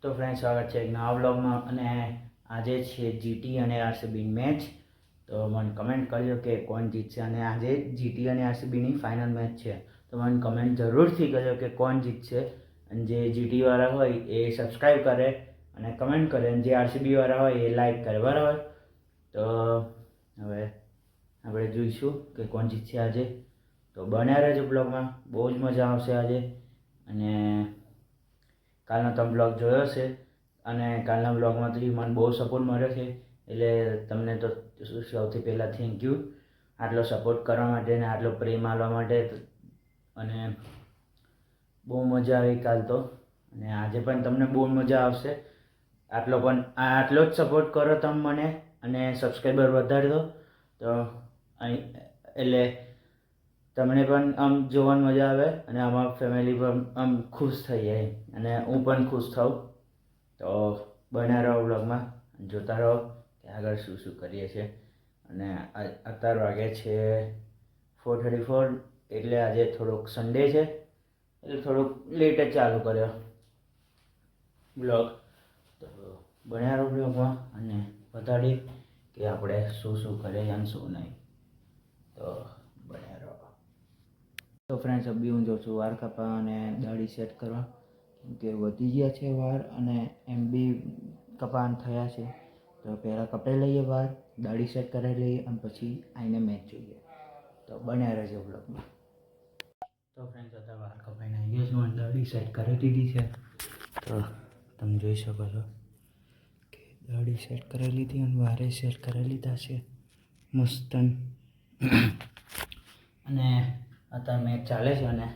તો ફ્રેન્ડ, સ્વાગત છે એક નવા વ્લોગમાં. અને આજે છે જીટી અને આરસીબી મેચ. તો મને કમેન્ટ કરજો કે કોણ જીતશે. અને આજે જીટી અને આરસીબીની ફાઇનલ મેચ છે. તો મને કમેન્ટ જરૂરથી કરજો કે કોણ જીતશે. અને જે જીટીવાળા હોય એ સબસ્ક્રાઈબ કરે અને કમેન્ટ કરે, અને જે આરસીબીવાળા હોય એ લાઈક કરે, બરાબર. તો હવે આપણે જોઈશું કે કોણ જીતશે આજે. તો બન્યા રહેજો બ્લોગમાં, બહુ જ મજા આવશે આજે. અને કાલનો તમે બ્લોગ જોયો છે, અને કાલના બ્લોગમાંથી મને બહુ સપોર્ટ મળ્યો છે, એટલે તમને તો સૌથી પહેલાં થેન્ક યુ આટલો સપોર્ટ કરવા માટે અને આટલો પ્રેમ આપવા માટે. અને બહુ મજા આવી કાલ તો, અને આજે પણ તમને બહુ મજા આવશે. આટલો જ સપોર્ટ કરો તમે મને, અને સબસ્ક્રાઈબર વધારી દો. તો અહીં એટલે તમને પણ આમ જોવાની મજા આવે, અને અમારા ફેમિલી પણ આમ ખુશ થઈ જાય, અને હું પણ ખુશ થાઉં. તો બન્યા રહો બ્લોગમાં, જોતા રહો કે આગળ શું શું કરીએ છીએ. અને અત્યારે વાગે છે 4:34, એટલે આજે થોડોક સન્ડે છે, એટલે થોડુંક લેટ જ ચાલુ કર્યો બ્લોગ. તો બન્યા રહો બ્લોગમાં, અને બતાડીએ કે આપણે શું શું કરીએ અને શું નહીં. તો બન્યા રહો. તો ફ્રેન્ડ્સ, અભી હું જાઉં છું વાળ કાપવા અને દાઢી સેટ કરવા, કેમ કે વધી ગયા છે વાળ, અને એમ બી કપાન થયા છે. તો પહેલાં કપાઈ લઈએ વાળ, દાઢી સેટ કરાવી લઈએ, અને પછી આવીને મેચ જોઈએ. તો બન્યા રહેજો બ્લોગમાં. તો ફ્રેન્ડ્સ, અત્યારે વાળ કપાઈને આવી ગયા છું, અને દાઢી સેટ કરી દીધી છે. તો તમે જોઈ શકો છો કે દાઢી સેટ કરી લીધી, અને વારે સેટ કરી લીધા છે મસ્ત. અને અત્યારે મેચ ચાલે છે, અને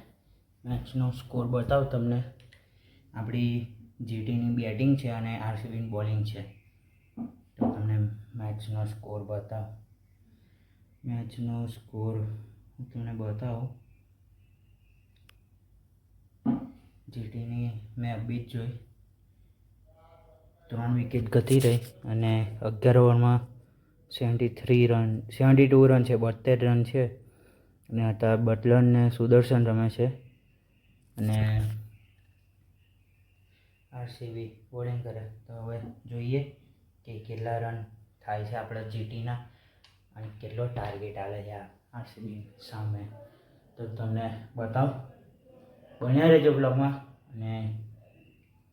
મેચનો સ્કોર બતાવું તમને. આપણી જીટીની બેટિંગ છે અને આરસીબીની બોલિંગ છે. તો તમને મેચનો સ્કોર બતાવું. મેચનો સ્કોર હું તમને બતાવું. જીટીની મેં અબી જ જોઈ, 3 વિકેટ ગતી રહી, અને 11 ઓવરમાં 72 રન છે, 72 રન છે. અને અત્યારે બટલર ને સુદર્શન રમે છે, અને આરસીબી બોલિંગ કરે. તો હવે જોઈએ કે કેટલા રન થાય છે આપણા જીટીના, અને કેટલો ટાર્ગેટ આવે છે આરસીબી સામે. તો તમને બતાવો, બન્યા રહેજો બ્લોગમાં. અને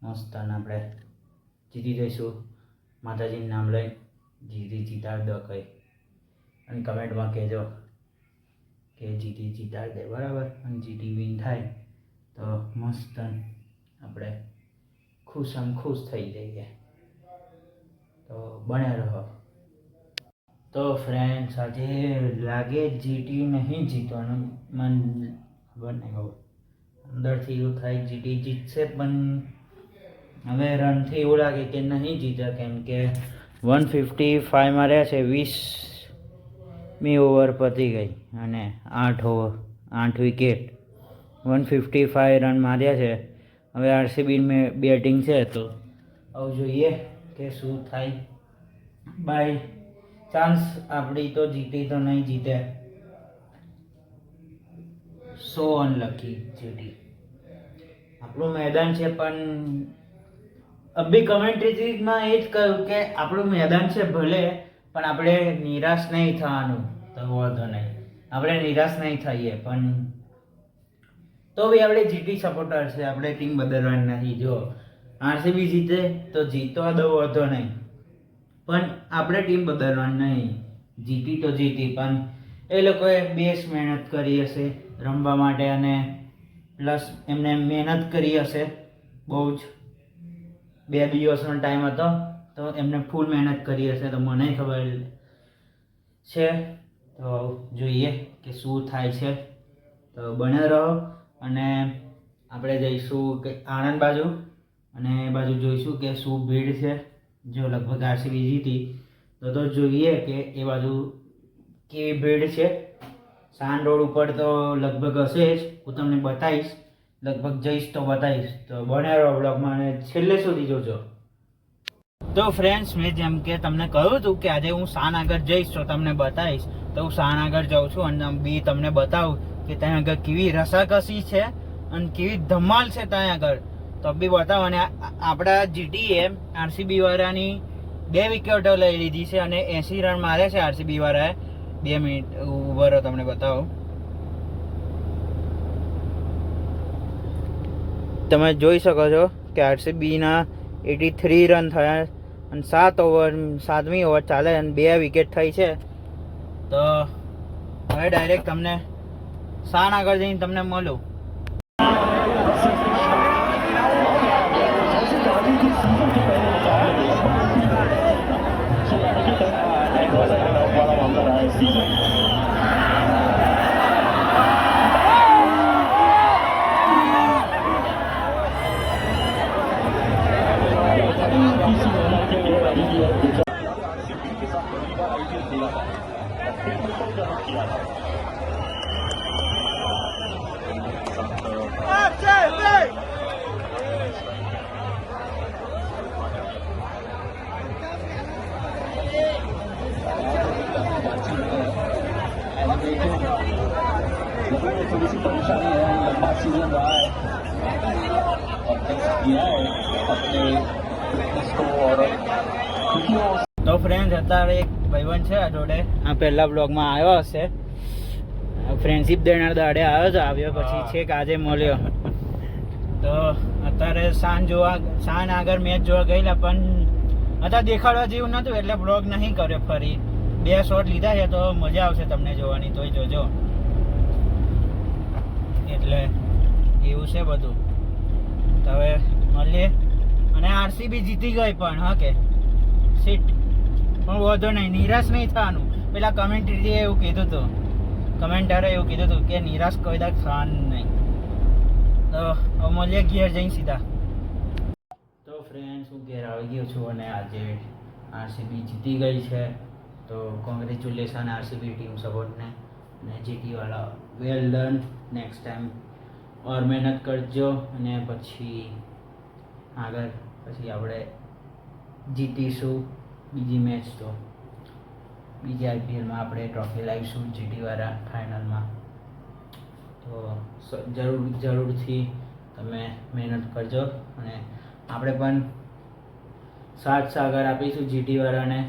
મસ્ત આપણે જીતી જઈશું, માતાજીનું નામ લઈ જીતાડી દો કંઈ. અને કમેન્ટમાં કહેજો કે જીટી જીતાડી દે, બરાબર. અને જીટી વિન થાય તો મસ્ત આપણે ખુશ થઈ જઈએ. તો બન્યા રહો. તો ફ્રેન્ડ્સ, આજે લાગે જીટી નહીં જીતવાનું, મને ખબર નહીં હવે અંદરથી એવું થાય જીટી જીતશે, પણ હવે રનથી એવું લાગે કે નહીં જીતે, કેમ કે 155 માર્યા છે, 20મી ઓવર પતી ગઈ, અને 8 વિકેટ, 155 રન માર્યા છે. હવે આરસીબી બેટિંગ છે, તો હવે જોઈએ કે શું થાય. બાય ચાન્સ આપણી તો જીતી તો નહીં જીતે, સો અનલકી જીટી. આપણું મેદાન છે, પણ અભી કમેન્ટ્રીમાં એ જ કહ્યું કે આપણું મેદાન છે ભલે, પણ આપણે નિરાશ નહીં થવાનું. તો વાંધો નહીં, આપણે નિરાશ નહીં થઈએ, પણ તો બી આપણે જીટી સપોર્ટર છે, આપણે ટીમ બદલવાની નથી. જો આરસીબી જીતે તો જીતવા દો, વાંધો નહીં, પણ આપણે ટીમ બદલવાની નહીં. જીતી તો જીતી, પણ એ લોકોએ બેસ્ટ મહેનત કરી હશે રમવા માટે, અને પ્લસ એમને મહેનત કરી હશે બહુ જ. 2 દિવસનો ટાઈમ હતો, તો એમને ફૂલ મહેનત કરી હશે, તો મને ખબર છે. તો જોઈએ કે શું થાય છે. તો બન્યા રહો, અને આપણે જઈશું કે આણંદ બાજુ, અને એ બાજુ જોઈશું કે શું ભીડ છે. જો લગભગ આરસીબી જીતી તો જોઈએ કે એ બાજુ કેવી ભીડ છે. સાંડ રોડ ઉપર તો લગભગ હશે જ, હું તમને બતાવીશ, લગભગ જઈશ તો બતાવીશ. તો બન્યા રહો બ્લોગમાં, અને છેલ્લે સુધી જોજો. તો ફ્રેન્ડ્સ, મેં જેમ કે તમને કહ્યું હતું કે આજે હું શાનગર જઈશ તો તમને બતાવીશ. તો હું શાનગર જાઉં છું, અને બી તમને બતાવું કે ત્યાં આગળ કેવી રસાકસી છે અને કેવી ધમાલ છે ત્યાં આગળ. તો બી બતાવો. અને આપણા જીટીએ આરસીબી વાળાની 2 વિકેટો લઈ લીધી છે અને 80 રન મારે છે આરસીબી વાળાએ. 2 મિનિટ ઉભો રહો, તમને બતાવો. તમે જોઈ શકો છો કે આરસીબીના 83 રન થયા અને 7મી ઓવર ચાલે અને 2 વિકેટ થઈ છે. તો હવે ડાયરેક્ટ તમને શાન આગળ જઈને તમને મળું. थोड़ी सी परेशानी है, लंबा सीजन रहा है और टेस्ट किया है अपने फिटनेस को और તો ફ્રેન્ડ્સ અત્યારે એક ભાઈબંધ છે જોડે, આ પહેલા બ્લોગમાં આવ્યો હશે, ફ્રેન્ડશિપ દેનાર દાડે આવ્યો પછી છેક આજે મળ્યો. તો અત્યારે સાંજ આગળ મેચ જોવા ગયેલા પણ અત્યારે દેખાડવા જેવું નહોતું એટલે બ્લોગ નહીં કર્યો. ફરી 2 શોટ લીધા છે તો મજા આવશે તમને જોવાની, તોય જોજો. એટલે એવું છે બધું. તો હવે મળીએ. અને આરસીબી જીતી ગઈ પણ હા કે સીટ પણ વધુ નહીં, નિરાશ નહીં થવાનું. પેલા કમેન્ટરે એવું કીધું હતું, કે નિરાશ કોઈ દા થવાનું નહીં. તો હવે મળીએ ઘેર જઈને સીધા. તો ફ્રેન્ડ્સ હું ઘેર આવી ગયો છું અને આજે આરસીબી જીતી ગઈ છે. તો કોંગ્રેચ્યુલેશન આરસીબી ટીમ સપોર્ટને. અને જીટી વાળા વેલ ડન. નેક્સ્ટ ટાઈમ ઓર મહેનત કરજો અને પછી આગળ આપણે જીતીશું બીજી મેચ. તો બીજી આઈપીએલમાં આપણે ટ્રોફી લાવીશું જીટીવાળા ફાઇનલમાં. તો જરૂરથી તમે મહેનત કરજો અને આપણે પણ સાથ સાગર આપીશું જીટીવાળાને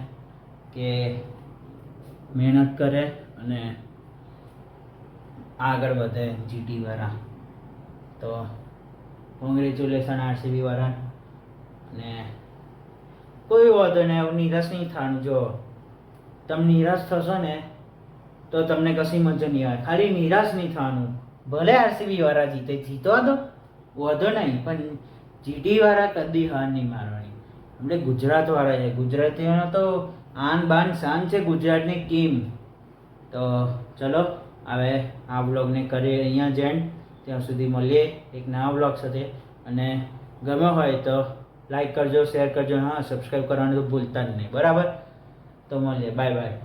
કે મહેનત કરે અને આગળ વધે જીટીવાળા. તો કોંગ્રેચ્યુલેશન આરસીબી વાળા. અને કોઈ વાંધો નહીં, એવું નિરાશ નહીં થવાનું. જો તમે નિરાશ થશો ને તો તમને કશી મજા નહીં આવે. ખાલી નિરાશ નહીં થવાનું. ભલે આરસીબી વાળા જીતો તો વાંધો નહીં, પણ જીટી વાળા કદી હાર નહીં મારવાની. આપણે ગુજરાત વાળા છે, ગુજરાતીઓનો તો આન બાન શાન છે ગુજરાતની ટીમ. તો ચલો હવે આ બ્લોગને કરીએ અહીંયા જેન્ડ. ત્યાં સુધી મળીએ એક નવા બ્લોગ સાથે. અને ગમ્યો હોય તો લાઈક કરજો, શેર કરજો, હા સબસ્ક્રાઈબ કરવાનું તો ભૂલતા જ નહીં. બરાબર? તો મળીએ, બાય બાય.